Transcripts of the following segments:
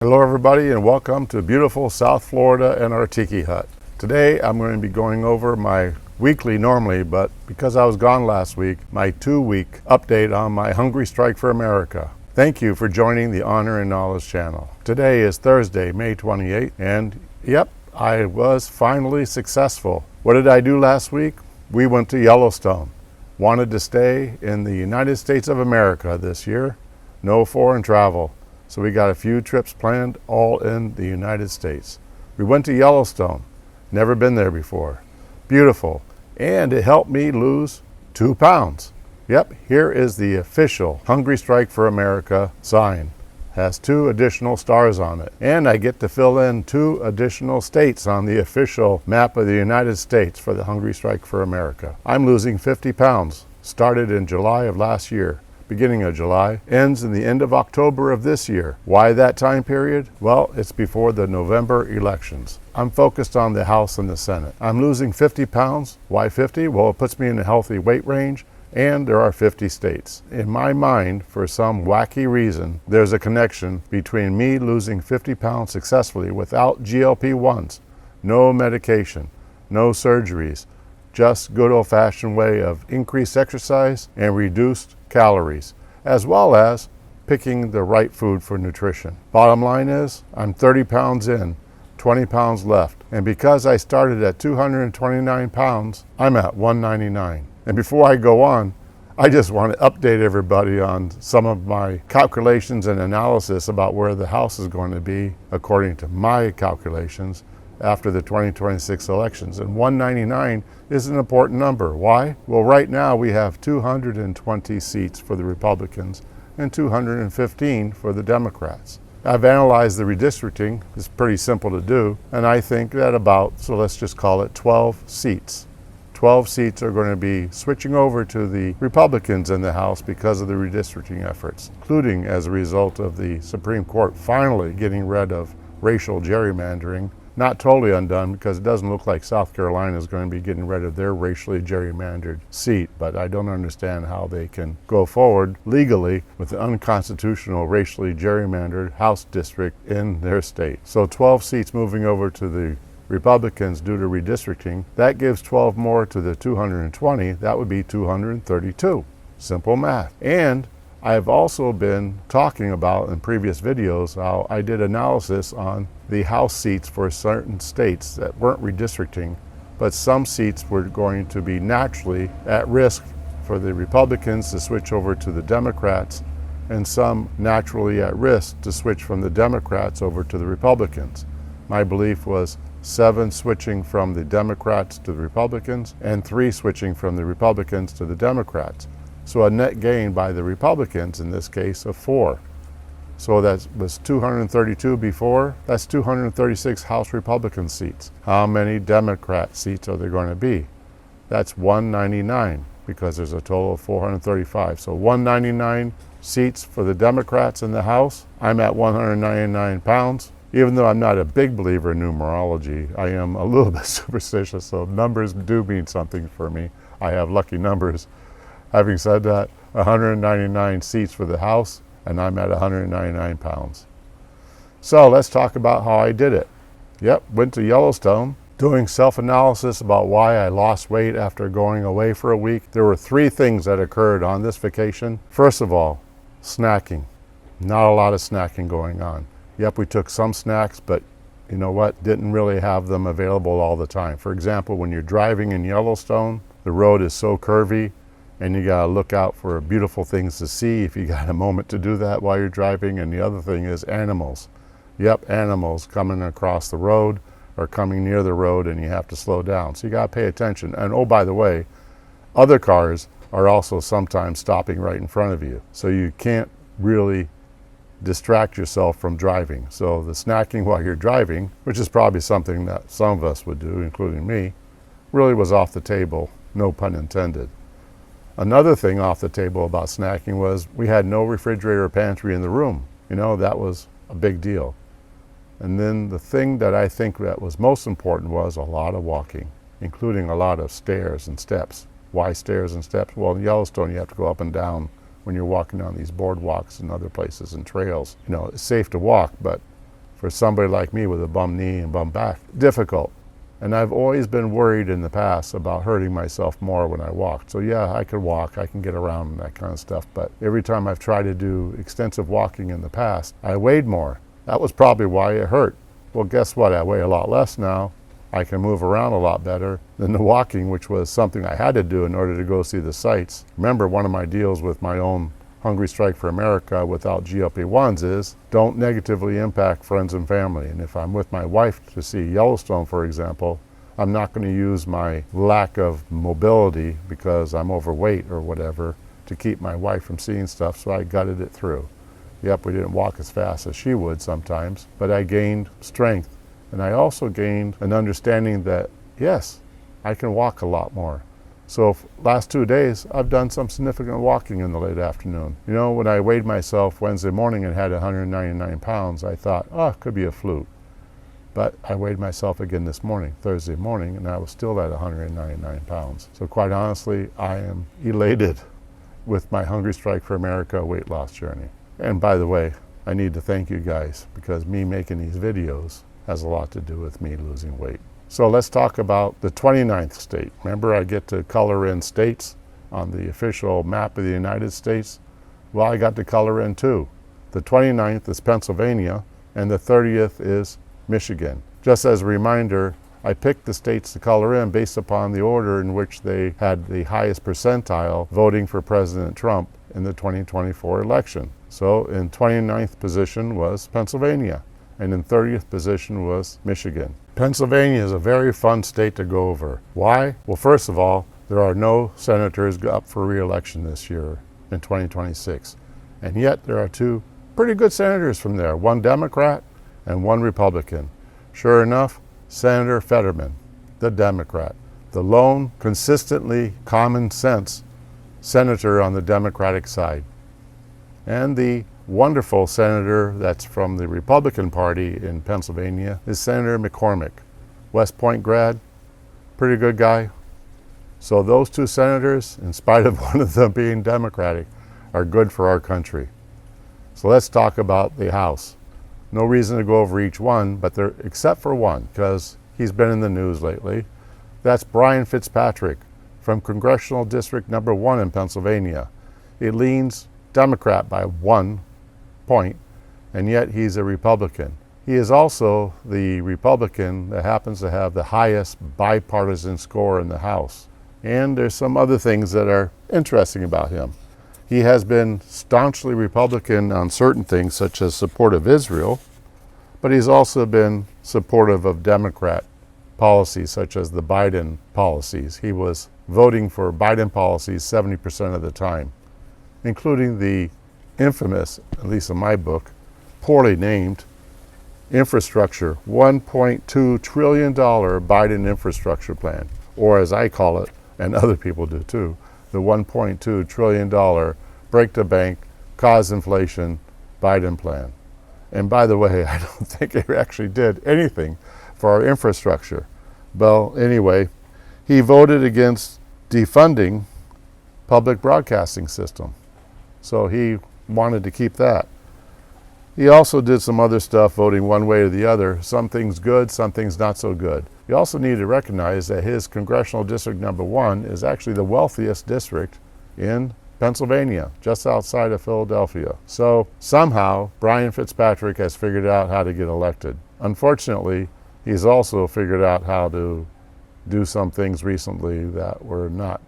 Hello everybody and welcome to beautiful South Florida and our tiki hut. Today I'm going to be going over my weekly normally, but because I was gone last week, my 2-week update on my Hungry Strike for America. Thank you for joining the Honor and Knowledge channel. Today is Thursday, May 28th, and yep, I was finally successful. What did I do last week? We went to Yellowstone. Wanted to stay in the United States of America this year. No foreign travel. So we got a few trips planned, all in the United States. We went to Yellowstone. Never been there before. Beautiful. And it helped me lose 2 pounds. Yep, here is the official Hungry Strike for America sign. Has 2 additional stars on it. And I get to fill in 2 additional states on the official map of the United States for the Hungry Strike for America. I'm losing 50 pounds. Started in July of last year. Beginning of July, ends in the end of October of this year. Why that time period? Well, it's before the November elections. I'm focused on the House and the Senate. I'm losing 50 pounds. Why 50? Well, it puts me in a healthy weight range, and there are 50 states. In my mind, for some wacky reason, there's a connection between me losing 50 pounds successfully without GLP-1s, no medication, no surgeries, just good old-fashioned way of increased exercise and reduced calories, as well as picking the right food for nutrition. Bottom line is, I'm 30 pounds in, 20 pounds left. And because I started at 229 pounds, I'm at 199. And before I go on, I just want to update everybody on some of my calculations and analysis about where the House is going to be, according to my calculations, after the 2026 elections. And 199 is an important number. Why? Well, right now we have 220 seats for the Republicans and 215 for the Democrats. I've analyzed the redistricting. It's pretty simple to do. And I think that about, so let's just call it 12 seats. 12 seats are going to be switching over to the Republicans in the House because of the redistricting efforts, including as a result of the Supreme Court finally getting rid of racial gerrymandering. Not totally undone, because it doesn't look like South Carolina is going to be getting rid of their racially gerrymandered seat, but I don't understand how they can go forward legally with an unconstitutional racially gerrymandered House district in their state. So 12 seats moving over to the Republicans due to redistricting. That gives 12 more to the 220. That would be 232. Simple math. And I've also been talking about in previous videos how I did analysis on the House seats for certain states that weren't redistricting, but some seats were going to be naturally at risk for the Republicans to switch over to the Democrats, and some naturally at risk to switch from the Democrats over to the Republicans. My belief was 7 switching from the Democrats to the Republicans and 3 switching from the Republicans to the Democrats. So a net gain by the Republicans, in this case, of 4. So that was 232 before. That's 236 House Republican seats. How many Democrat seats are there going to be? That's 199, because there's a total of 435. So 199 seats for the Democrats in the House. I'm at 199 pounds. Even though I'm not a big believer in numerology, I am a little bit superstitious, so numbers do mean something for me. I have lucky numbers. Having said that, 199 seats for the House, and I'm at 199 pounds. So let's talk about how I did it. Yep, went to Yellowstone, doing self-analysis about why I lost weight after going away for a week. There were 3 things that occurred on this vacation. First of all, snacking. Not a lot of snacking going on. Yep, we took some snacks, but you know what? Didn't really have them available all the time. For example, when you're driving in Yellowstone, the road is so curvy, and you gotta look out for beautiful things to see if you got a moment to do that while you're driving. And the other thing is animals. Yep, animals coming across the road or coming near the road, and you have to slow down. So you gotta pay attention. And oh, by the way, other cars are also sometimes stopping right in front of you. So you can't really distract yourself from driving. So the snacking while you're driving, which is probably something that some of us would do, including me, really was off the table, no pun intended. Another thing off the table about snacking was we had no refrigerator or pantry in the room. You know, that was a big deal. And then the thing that I think that was most important was a lot of walking, including a lot of stairs and steps. Why stairs and steps? Well, in Yellowstone, you have to go up and down when you're walking on these boardwalks and other places and trails. You know, it's safe to walk, but for somebody like me with a bum knee and bum back, difficult. And I've always been worried in the past about hurting myself more when I walked. So yeah, I could walk, I can get around and that kind of stuff, but every time I've tried to do extensive walking in the past, I weighed more. That was probably why it hurt. Well, guess what? I weigh a lot less now. I can move around a lot better than the walking, which was something I had to do in order to go see the sights. Remember, one of my deals with my own Hungry Strike for America without GLP-1s is don't negatively impact friends and family. And if I'm with my wife to see Yellowstone, for example, I'm not going to use my lack of mobility because I'm overweight or whatever to keep my wife from seeing stuff, so I gutted it through. Yep, we didn't walk as fast as she would sometimes, but I gained strength. And I also gained an understanding that, yes, I can walk a lot more. So last 2 days, I've done some significant walking in the late afternoon. You know, when I weighed myself Wednesday morning and had 199 pounds, I thought, oh, it could be a fluke. But I weighed myself again this morning, Thursday morning, and I was still at 199 pounds. So quite honestly, I am elated with my Hungry Strike for America weight loss journey. And by the way, I need to thank you guys because me making these videos has a lot to do with me losing weight. So let's talk about the 29th state. Remember, I get to color in states on the official map of the United States? Well, I got to color in two. The 29th is Pennsylvania, and the 30th is Michigan. Just as a reminder, I picked the states to color in based upon the order in which they had the highest percentile voting for President Trump in the 2024 election. So in 29th position was Pennsylvania, and in 30th position was Michigan. Pennsylvania is a very fun state to go over. Why? Well, first of all, there are no senators up for re-election this year in 2026. And yet there are two pretty good senators from there, one Democrat and one Republican. Sure enough, Senator Fetterman, the Democrat, the lone, consistently common sense senator on the Democratic side. And the wonderful senator that's from the Republican Party in Pennsylvania is Senator McCormick, West Point grad, pretty good guy. So those two senators, in spite of one of them being Democratic, are good for our country. So let's talk about the House. No reason to go over each one, but they're, except for one, because he's been in the news lately. That's Brian Fitzpatrick from Congressional District Number 1 in Pennsylvania. It leans Democrat by 1 point, and yet he's a Republican. He is also the Republican that happens to have the highest bipartisan score in the House. And there's some other things that are interesting about him. He has been staunchly Republican on certain things, such as support of Israel, but he's also been supportive of Democrat policies, such as the Biden policies. He was voting for Biden policies 70% of the time, including the infamous, at least in my book, poorly named infrastructure, $1.2 trillion Biden infrastructure plan, or as I call it, and other people do too, the $1.2 trillion break the bank, cause inflation Biden plan. And by the way, I don't think it actually did anything for our infrastructure. Well, anyway, he voted against defunding public broadcasting system. So he wanted to keep that. He also did some other stuff, voting one way or the other. Some things good, some things not so good. You also need to recognize that his Congressional District Number 1 is actually the wealthiest district in Pennsylvania, just outside of Philadelphia. So somehow, Brian Fitzpatrick has figured out how to get elected. Unfortunately, he's also figured out how to do some things recently that were not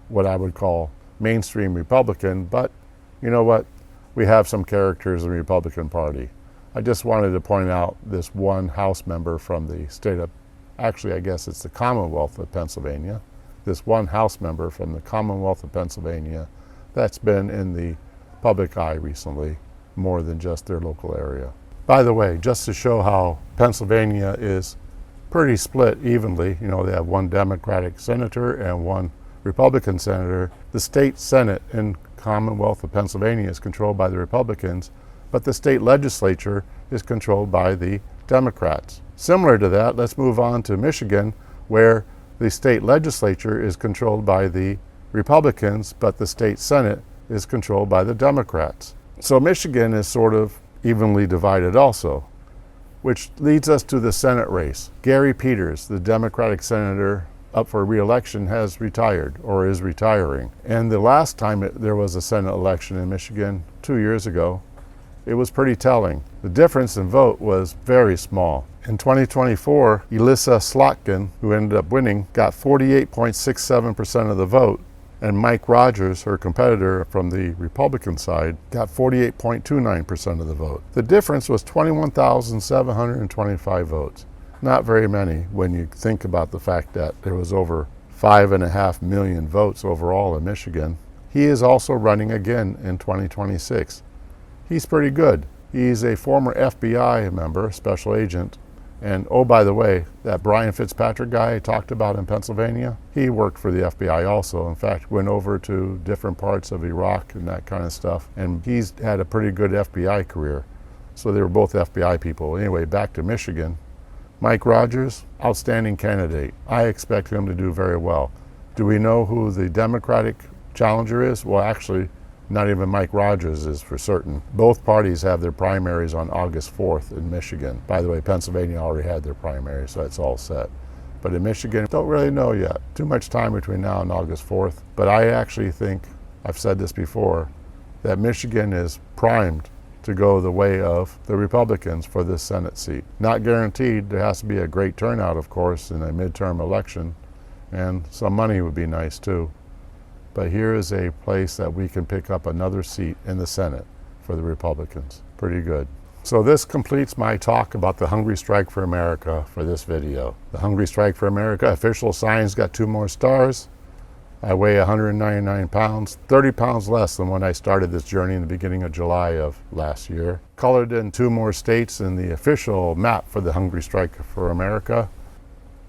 what I would call mainstream Republican, but you know what? We have some characters in the Republican Party. I just wanted to point out this one House member from the state of, actually I guess it's the Commonwealth of Pennsylvania, this one House member from the Commonwealth of Pennsylvania that's been in the public eye recently more than just their local area. By the way, just to show how Pennsylvania is pretty split evenly, you know, they have one Democratic senator and one Republican senator. The state Senate in Commonwealth of Pennsylvania is controlled by the Republicans, but the state legislature is controlled by the Democrats. Similar to that, let's move on to Michigan, where the state legislature is controlled by the Republicans, but the state Senate is controlled by the Democrats. So Michigan is sort of evenly divided also. Which leads us to the Senate race. Gary Peters, the Democratic senator up for re-election, has retired or is retiring. And the last time there was a Senate election in Michigan, 2 years ago, it was pretty telling. The difference in vote was very small. In 2024, Elissa Slotkin, who ended up winning, got 48.67% of the vote, and Mike Rogers, her competitor from the Republican side, got 48.29% of the vote. The difference was 21,725 votes. Not very many when you think about the fact that there was over 5.5 million votes overall in Michigan. He is also running again in 2026. He's pretty good. He's a former FBI member, special agent. And oh, by the way, that Brian Fitzpatrick guy I talked about in Pennsylvania, he worked for the FBI also. In fact, went over to different parts of Iraq and that kind of stuff. And he's had a pretty good FBI career. So they were both FBI people. Anyway, back to Michigan. Mike Rogers, outstanding candidate. I expect him to do very well. Do we know who the Democratic challenger is? Well, actually, not even Mike Rogers is for certain. Both parties have their primaries on August 4th in Michigan. By the way, Pennsylvania already had their primary, so it's all set. But in Michigan, don't really know yet. Too much time between now and August 4th. But I actually think, I've said this before, that Michigan is primed to go the way of the Republicans for this Senate seat. Not guaranteed. There has to be a great turnout, of course, in a midterm election, and some money would be nice too. But here is a place that we can pick up another seat in the Senate for the Republicans. Pretty good. So this completes my talk about the Hungry Strike for America for this video. The Hungry Strike for America official sign's got 2 more stars. I weigh 199 pounds, 30 pounds less than when I started this journey in the beginning of July of last year. Colored in 2 more states in the official map for the Hungry Strike for America.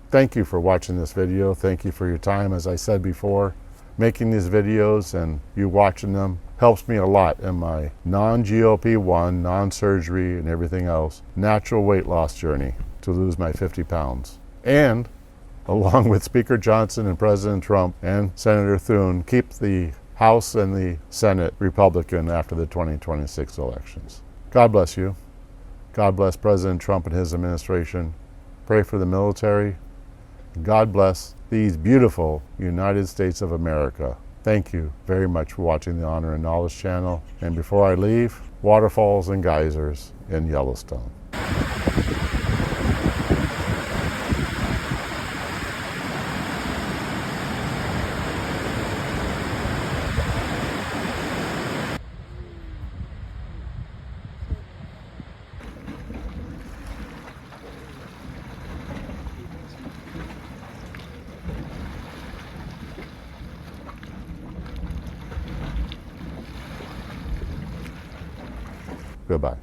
Thank you for watching this video. Thank you for your time. As I said before, making these videos and you watching them helps me a lot in my non-GLP-1, non-surgery and everything else, natural weight loss journey to lose my 50 pounds. And along with Speaker Johnson and President Trump and Senator Thune, keep the House and the Senate Republican after the 2026 elections. God bless you. God bless President Trump and his administration. Pray for the military. God bless these beautiful United States of America. Thank you very much for watching the Honor and Knowledge channel. And before I leave, waterfalls and geysers in Yellowstone. Goodbye.